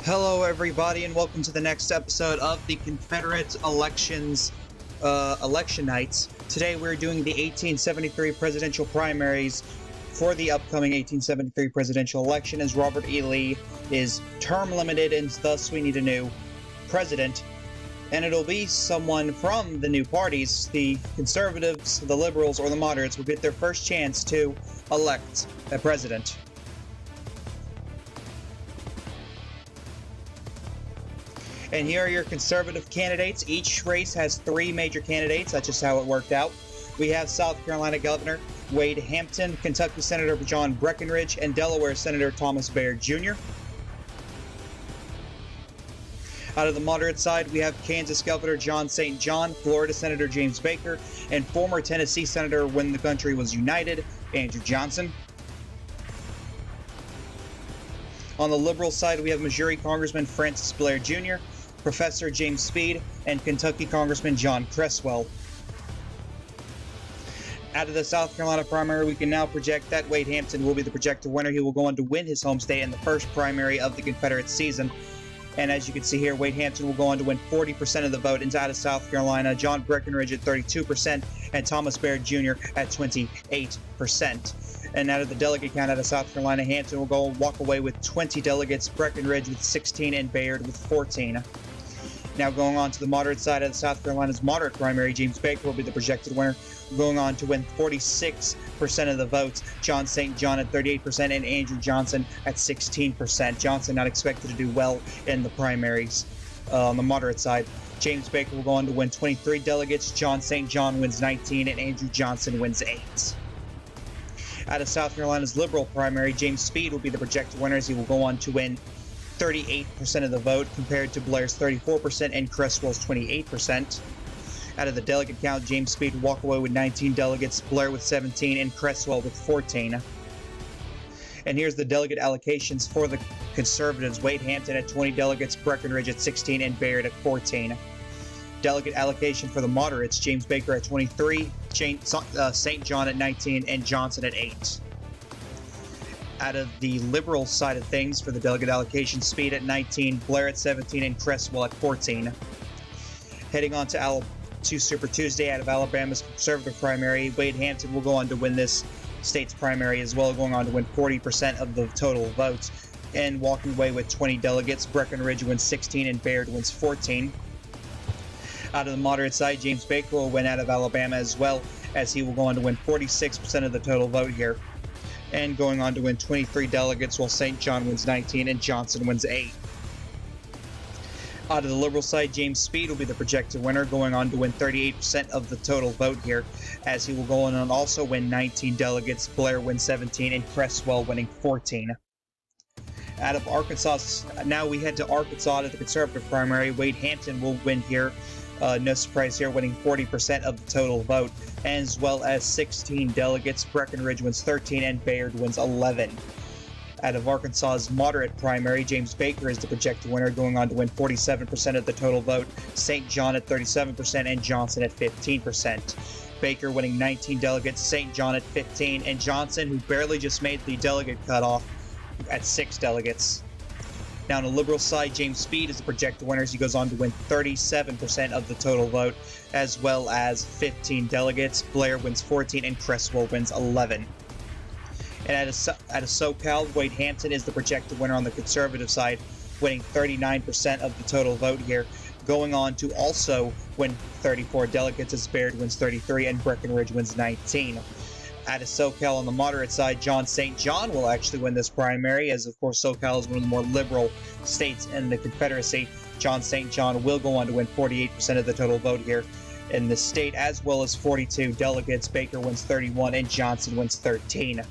Hello, everybody, and welcome to the next episode of the Confederate Elections election nights. Today, we're doing the 1873 presidential primaries for the upcoming 1873 presidential election, as Robert E. Lee is term limited, and thus we need a new president. And it'll be someone from the new parties. The conservatives, the liberals, or the moderates will get their first chance to elect a president. And here are your conservative candidates. Each race has three major candidates. That's just how it worked out. We have South Carolina Governor Wade Hampton, Kentucky Senator John Breckinridge, and Delaware Senator Thomas Baird Jr. Out of the moderate side, we have Kansas Governor John St. John, Florida Senator James Baker, and former Tennessee Senator when the country was united, Andrew Johnson. On the liberal side, we have Missouri Congressman Francis Blair Jr., Professor James Speed, and Kentucky Congressman John Cresswell. Out of the South Carolina primary, we can now project that Wade Hampton will be the projected winner. He will go on to win his home state in the first primary of the Confederate season. And as you can see here, Wade Hampton will go on to win 40% of the vote. And out of South Carolina, John Breckinridge at 32% and Thomas Baird Jr. at 28%. And out of the delegate count out of South Carolina, Hampton will walk away with 20 delegates, Breckinridge with 16, and Baird with 14. Now going on to the moderate side of the South Carolina's moderate primary, James Baker will be the projected winner, going on to win 46% of the votes, John St. John at 38%, and Andrew Johnson at 16%. Johnson not expected to do well in the primaries. On the moderate side, James Baker will go on to win 23 delegates, John St. John wins 19, and Andrew Johnson wins 8. Out of South Carolina's liberal primary, James Speed will be the projected winner as he will go on to win 38% of the vote compared to Blair's 34% and Cresswell's 28%. Out of the delegate count, James Speed will walk away with 19 delegates, Blair with 17, and Cresswell with 14. And here's the delegate allocations for the conservatives. Wade Hampton at 20 delegates, Breckinridge at 16, and Baird at 14. Delegate allocation for the moderates, James Baker at 23, St. John at 19, and Johnson at 8. Out of the liberal side of things for the delegate allocation, Speed at 19, Blair at 17, and Cresswell at 14. Heading on to Super Tuesday, out of Alabama's conservative primary, Wade Hampton will go on to win this state's primary as well, going on to win 40% of the total votes and walking away with 20 delegates. Breckinridge wins 16 and Baird wins 14. Out of the moderate side, James Baker will win out of Alabama as well, as he will go on to win 46% of the total vote here, and going on to win 23 delegates, while St. John wins 19 and Johnson wins 8. Out of the liberal side, James Speed will be the projected winner, going on to win 38% of the total vote here, as he will go on and also win 19 delegates, Blair wins 17, and Cresswell winning 14. Out of Arkansas, now we head to Arkansas to the conservative primary. Wade Hampton will win here. No surprise here, winning 40% of the total vote, as well as 16 delegates. Breckinridge wins 13 and Baird wins 11. Out of Arkansas's moderate primary, James Baker is the projected winner, going on to win 47% of the total vote, St. John at 37% and Johnson at 15%. Baker winning 19 delegates, St. John at 15, and Johnson, who barely just made the delegate cutoff, at 6 delegates. Now on the liberal side, James Speed is the projected winner as he goes on to win 37% of the total vote, as well as 15 delegates. Blair wins 14 and Cresswell wins 11. And at a SoCal, Wade Hampton is the projected winner on the conservative side, winning 39% of the total vote here, going on to also win 34 delegates as Baird wins 33 and Breckinridge wins 19. Out of SoCal on the moderate side, John St. John will actually win this primary, as of course SoCal is one of the more liberal states in the Confederacy. John St. John will go on to win 48% of the total vote here in the state, as well as 42 delegates. Baker wins 31 and Johnson wins 13.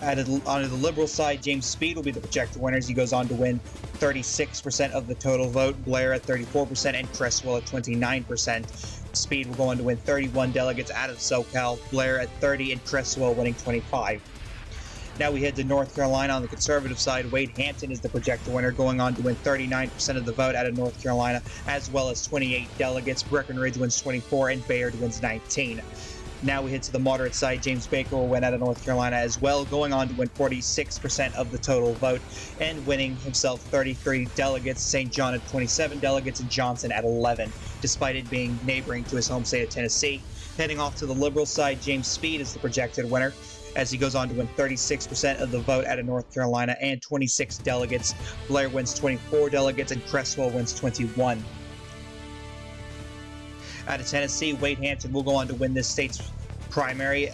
On the liberal side, James Speed will be the projected winner as he goes on to win 36% of the total vote, Blair at 34% and Cresswell at 29%. Speed will go on to win 31 delegates out of SoCal, Blair at 30 and Cresswell winning 25. Now we head to North Carolina on the conservative side. Wade Hampton is the projected winner, going on to win 39% of the vote out of North Carolina, as well as 28 delegates. Breckinridge wins 24 and Baird wins 19. Now we head to the moderate side. James Baker will win out of North Carolina as well, going on to win 46% of the total vote and winning himself 33 delegates, St. John at 27 delegates, and Johnson at 11, despite it being neighboring to his home state of Tennessee. Heading off to the liberal side, James Speed is the projected winner, as he goes on to win 36% of the vote out of North Carolina and 26 delegates. Blair wins 24 delegates, and Cresswell wins 21. Out of Tennessee, Wade Hampton will go on to win this state's primary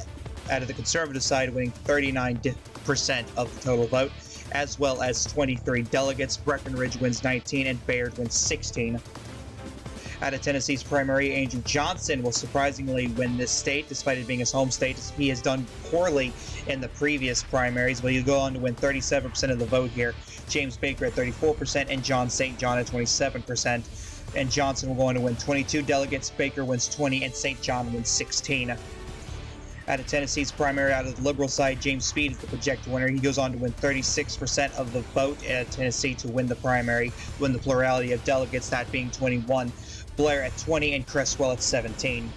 out of the conservative side, winning 39% of the total vote, as well as 23 delegates. Breckenridge wins 19 and Bayard wins 16. Out of Tennessee's primary, Andrew Johnson will surprisingly win this state, despite it being his home state. He has done poorly in the previous primaries, but he'll go on to win 37% of the vote here. James Baker at 34% and John St. John at 27%. And Johnson will go on to win 22 delegates, Baker wins 20, and St. John wins 16. Out of Tennessee's primary, out of the liberal side, James Speed is the projected winner. He goes on to win 36% of the vote at Tennessee to win the primary, win the plurality of delegates, that being 21. Blair at 20 and Cresswell at 17.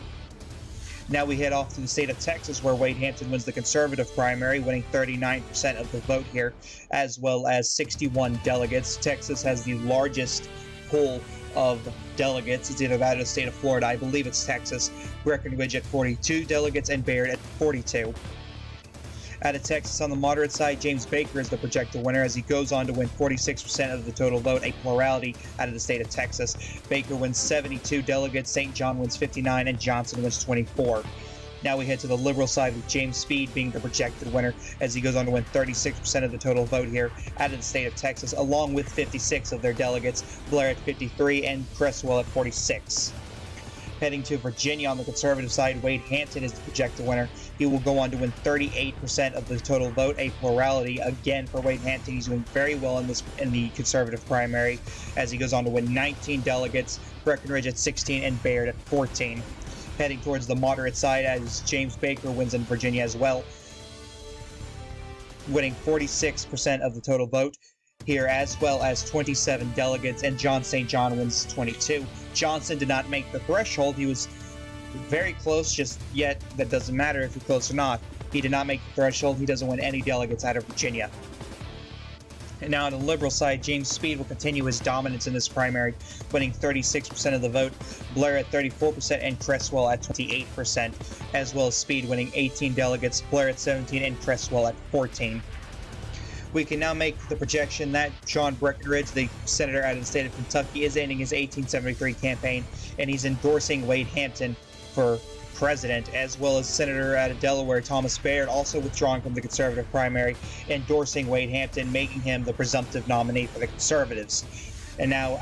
Now we head off to the state of Texas, where Wade Hampton wins the conservative primary, winning 39% of the vote here, as well as 61 delegates. Texas has the largest pool of delegates. It's either that or the state of Florida. I believe it's Texas. Breckenridge at 42 delegates and Bayard at 42. Out of Texas on the moderate side, James Baker is the projected winner, as he goes on to win 46% of the total vote, a plurality out of the state of Texas. Baker wins 72 delegates, St. John wins 59, and Johnson wins 24. Now we head to the liberal side with James Speed being the projected winner, as he goes on to win 36% of the total vote here out of the state of Texas, along with 56 of their delegates, Blair at 53 and Cresswell at 46. Heading to Virginia on the conservative side, Wade Hampton is the projected winner. He will go on to win 38% of the total vote, a plurality again for Wade Hampton. He's doing very well in the conservative primary, as he goes on to win 19 delegates, Breckenridge at 16 and Bayard at 14. Heading towards the moderate side, as James Baker wins in Virginia as well, winning 46% of the total vote here, as well as 27 delegates, and John St. John wins 22. Johnson did not make the threshold. He was very close, just yet that doesn't matter if you're close or not. He did not make the threshold. He doesn't win any delegates out of Virginia. And now on the liberal side, James Speed will continue his dominance in this primary, winning 36% of the vote, Blair at 34% and Cresswell at 28%, as well as Speed winning 18 delegates, Blair at 17 and Cresswell at 14. We can now make the projection that John Breckenridge, the senator out of the state of Kentucky, is ending his 1873 campaign, and he's endorsing Wade Hampton for president, as well as Senator out of Delaware, Thomas Bayard, also withdrawing from the conservative primary, endorsing Wade Hampton, making him the presumptive nominee for the conservatives. And now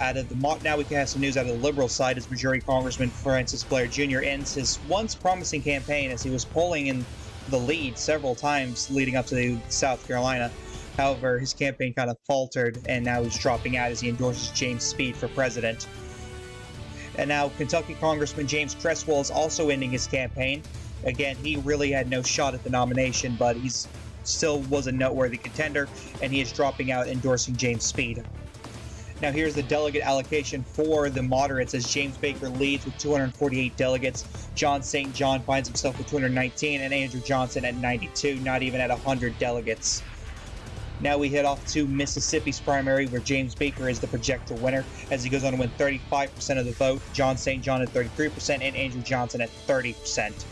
now we can have some news out of the liberal side, as Missouri Congressman Francis Blair Jr. ends his once promising campaign, as he was polling in the lead several times leading up to South Carolina. However, his campaign kind of faltered, and now he's dropping out as he endorses James Speed for president. And now Kentucky Congressman James Cresswell is also ending his campaign. Again, he really had no shot at the nomination, but he still was a noteworthy contender, and he is dropping out, endorsing James Speed. Now here's the delegate allocation for the moderates, as James Baker leads with 248 delegates. John St. John finds himself with 219, and Andrew Johnson at 92, not even at 100 delegates. Now we head off to Mississippi's primary, where James Baker is the projected winner, as he goes on to win 35% of the vote, John St. John at 33%, and Andrew Johnson at 30%.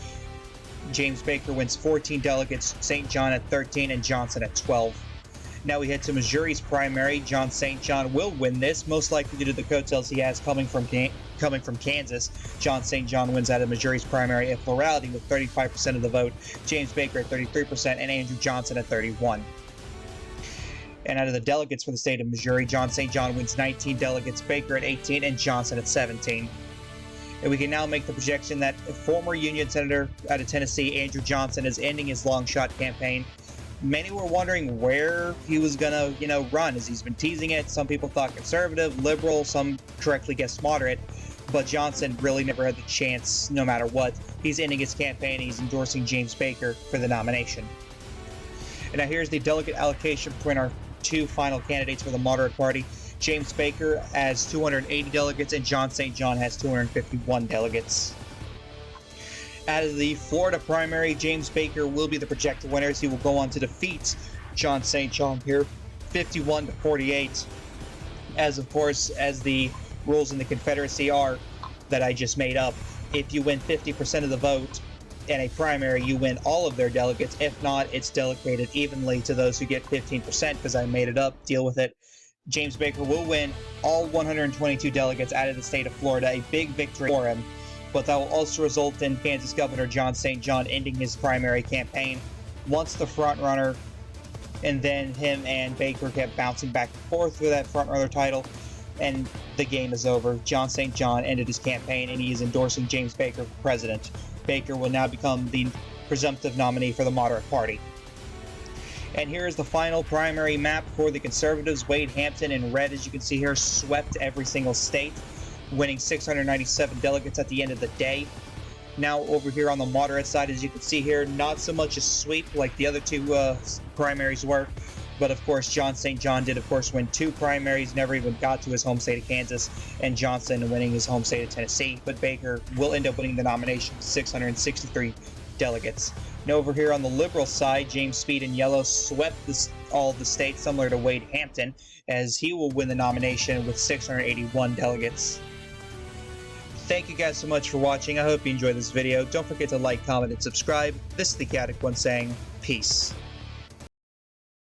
James Baker wins 14 delegates, St. John at 13, and Johnson at 12. Now we head to Missouri's primary. John St. John will win this, most likely due to the coattails he has coming from Kansas. John St. John wins out of Missouri's primary, a plurality with 35% of the vote, James Baker at 33%, and Andrew Johnson at 31%. And out of the delegates for the state of Missouri, John St. John wins 19 delegates, Baker at 18, and Johnson at 17. And we can now make the projection that former Union Senator out of Tennessee, Andrew Johnson, is ending his long shot campaign. Many were wondering where he was going to, run, as he's been teasing it. Some people thought conservative, liberal, some correctly guessed moderate. But Johnson really never had the chance, no matter what. He's ending his campaign, and he's endorsing James Baker for the nomination. And now here's the delegate allocation between our two final candidates for the moderate party. James Baker has 280 delegates, and John St. John has 251 delegates. Out of the Florida primary, James Baker will be the projected winner, as he will go on to defeat John St. John here, 51 to 48. As of course, as the rules in the Confederacy are that I just made up, if you win 50% of the vote in a primary, you win all of their delegates. If not, it's delegated evenly to those who get 15%, because I made it up. Deal with it. James Baker will win all 122 delegates out of the state of Florida, a big victory for him. But that will also result in Kansas Governor John St. John ending his primary campaign. Once the frontrunner, and then him and Baker kept bouncing back and forth for that frontrunner title, and the game is over. John St. John ended his campaign, and he is endorsing James Baker for president. Baker will now become the presumptive nominee for the moderate party. And here is the final primary map for the Conservatives. Wade Hampton in red, as you can see here, swept every single state, winning 697 delegates at the end of the day. Now over here on the moderate side, as you can see here, not so much a sweep like the other two primaries were. But of course, John St. John did, of course, win 2 primaries, never even got to his home state of Kansas, and Johnson winning his home state of Tennessee. But Baker will end up winning the nomination with 663 delegates. Now over here on the liberal side, James Speed in yellow swept all of the states, similar to Wade Hampton, as he will win the nomination with 681 delegates. Thank you guys so much for watching. I hope you enjoyed this video. Don't forget to like, comment, and subscribe. This is the Chaotic One saying peace.